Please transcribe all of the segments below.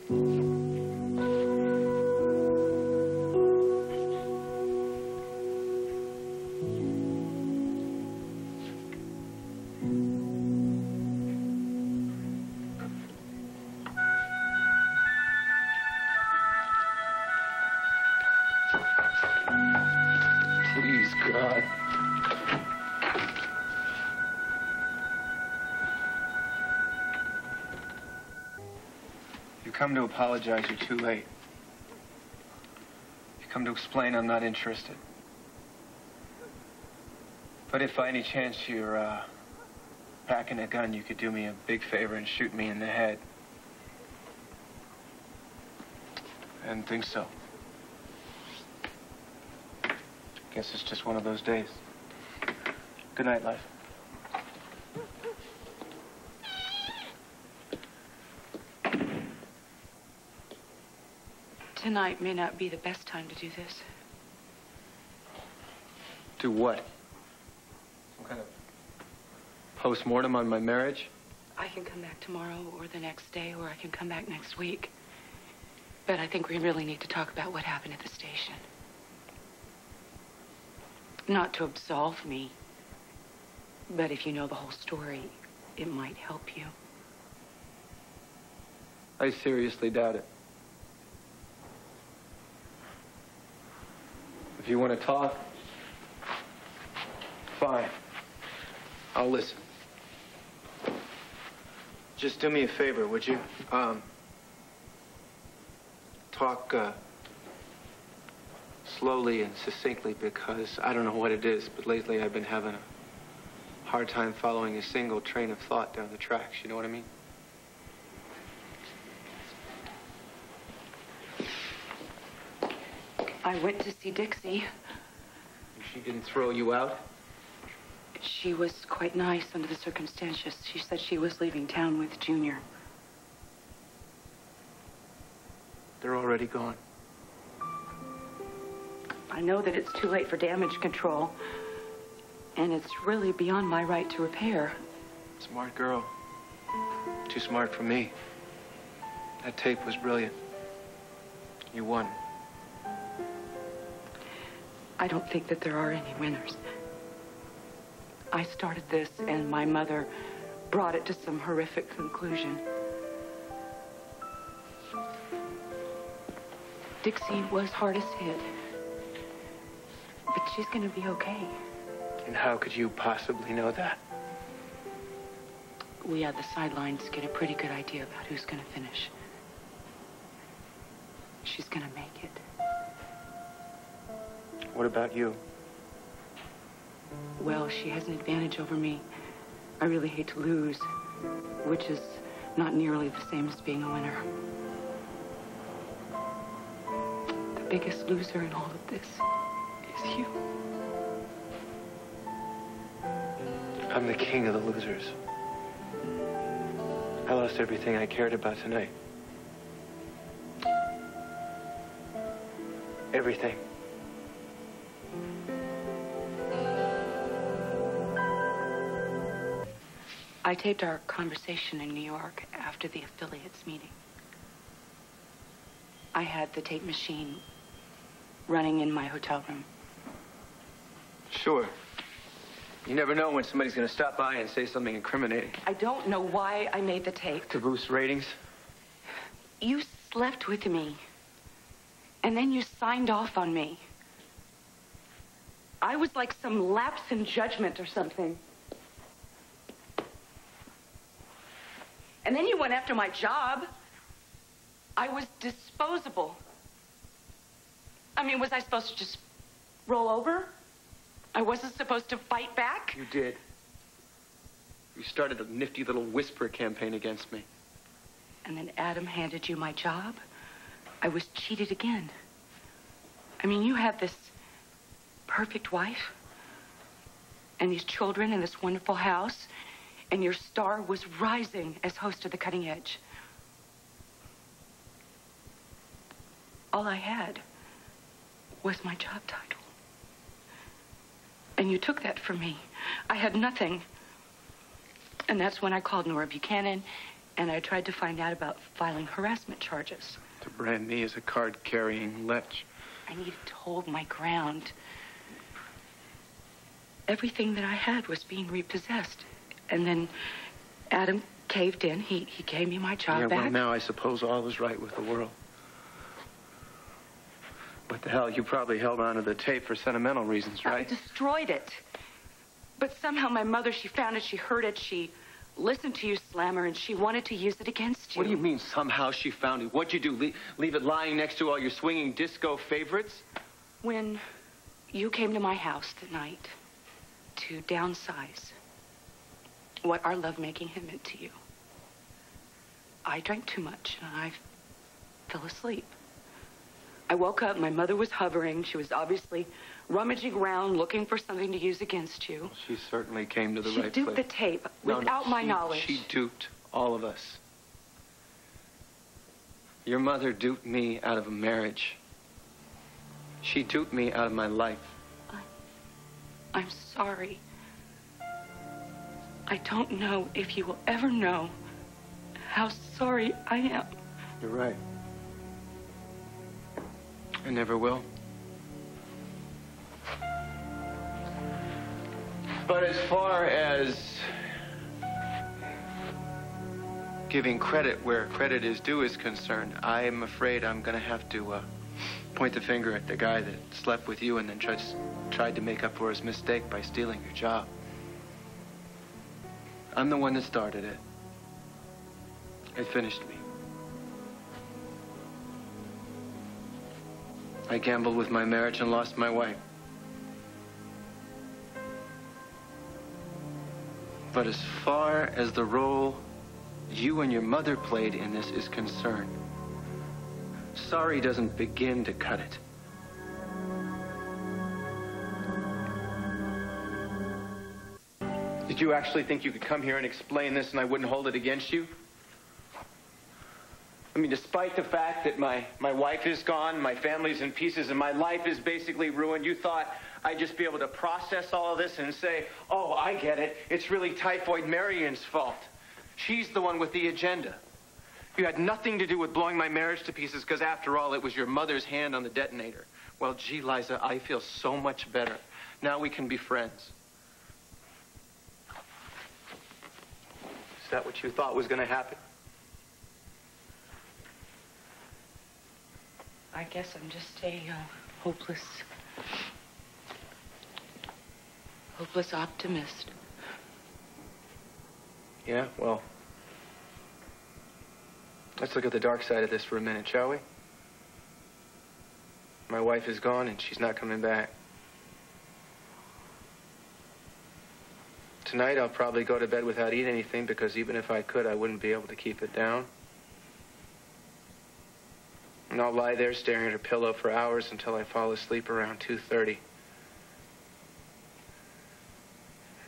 Please, God. You come to apologize, you're too late. You come to explain I'm not interested. But if by any chance you're packing a gun, you could do me a big favor and shoot me in the head. I didn't think so. Guess it's just one of those days. Good night, life. Tonight may not be the best time to do this. Do what? Some kind of post-mortem on my marriage? I can come back tomorrow or the next day, or I can come back next week. But I think we really need to talk about what happened at the station. Not to absolve me, but if you know the whole story, it might help you. I seriously doubt it. If you want to talk, fine. I'll listen. Just do me a favor, would you? Talk, slowly and succinctly, because I don't know what it is, but lately I've been having a hard time following a single train of thought down the tracks, you know what I mean? I went to see Dixie. She didn't throw you out? She was quite nice under the circumstances. She said she was leaving town with Junior. They're already gone. I know that it's too late for damage control, and it's really beyond my right to repair. Smart girl. Too smart for me. That tape was brilliant. You won. I don't think that there are any winners. I started this, and my mother brought it to some horrific conclusion. Dixie was hardest hit, but she's gonna be okay. And how could you possibly know that? We had the sidelines get a pretty good idea about who's gonna finish. She's gonna make it. What about you? Well, she has an advantage over me. I really hate to lose, which is not nearly the same as being a winner. The biggest loser in all of this is you. I'm the king of the losers. I lost everything I cared about tonight. Everything. I taped our conversation in New York after the affiliates meeting. I had the tape machine running in my hotel room. Sure. You never know when somebody's going to stop by and say something incriminating. I don't know why I made the tape. To boost ratings? You slept with me, and then you signed off on me. I was like some lapse in judgment or something. And then you went after my job. I was disposable. I mean, was I supposed to just roll over? I wasn't supposed to fight back? You did. You started a nifty little whisper campaign against me. And then Adam handed you my job. I was cheated again. I mean, you have this perfect wife and these children and this wonderful house, and your star was rising as host of The Cutting Edge. All I had was my job title. And you took that from me. I had nothing. And that's when I called Nora Buchanan, and I tried to find out about filing harassment charges. To brand me as a card-carrying lech. I needed to hold my ground. Everything that I had was being repossessed. And then Adam caved in. He gave me my job back. Well, now I suppose all is right with the world. What the hell? You probably held on to the tape for sentimental reasons, right? I destroyed it. But somehow my mother, she found it, she heard it, she listened to you, Slammer, and she wanted to use it against you. What do you mean, somehow she found it? What'd you do, leave it lying next to all your swinging disco favorites? When you came to my house that night to downsize what our lovemaking had meant to you, I drank too much and I fell asleep. I woke up, my mother was hovering. She was obviously rummaging around, looking for something to use against you. She certainly came to the right place. She duped the tape without my knowledge. She duped all of us. Your mother duped me out of a marriage. She duped me out of my life. I'm sorry. I don't know if you will ever know how sorry I am. You're right. I never will. But as far as giving credit where credit is due is concerned, I'm afraid I'm going to have to point the finger at the guy that slept with you and then tried to make up for his mistake by stealing your job. I'm the one that started it. It finished me. I gambled with my marriage and lost my wife. But as far as the role you and your mother played in this is concerned, sorry doesn't begin to cut it. Did you actually think you could come here and explain this and I wouldn't hold it against you? I mean, despite the fact that my wife is gone, my family's in pieces, and my life is basically ruined, you thought I'd just be able to process all of this and say, oh, I get it. It's really Typhoid Marion's fault. She's the one with the agenda. You had nothing to do with blowing my marriage to pieces because, after all, it was your mother's hand on the detonator. Well, gee, Liza, I feel so much better. Now we can be friends. Is that what you thought was going to happen? I guess I'm just a hopeless optimist. Yeah, well, let's look at the dark side of this for a minute, shall we? My wife is gone and she's not coming back. Tonight I'll probably go to bed without eating anything because even if I could, I wouldn't be able to keep it down. And I'll lie there staring at her pillow for hours until I fall asleep around 2:30.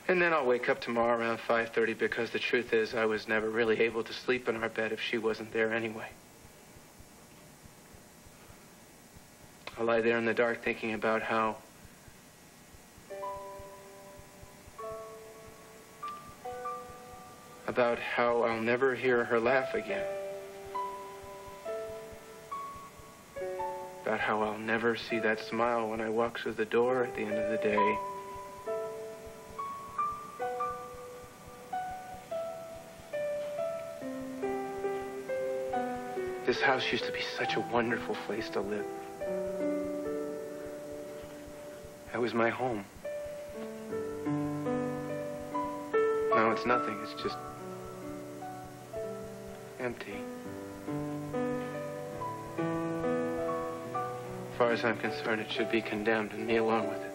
And then I'll wake up tomorrow around 5:30 because the truth is I was never really able to sleep in our bed if she wasn't there anyway. I'll lie there in the dark thinking about how I'll never hear her laugh again. About how I'll never see that smile when I walk through the door at the end of the day. This house used to be such a wonderful place to live. That was my home. Now it's nothing. It's just empty. As far as I'm concerned, it should be condemned, and me along with it.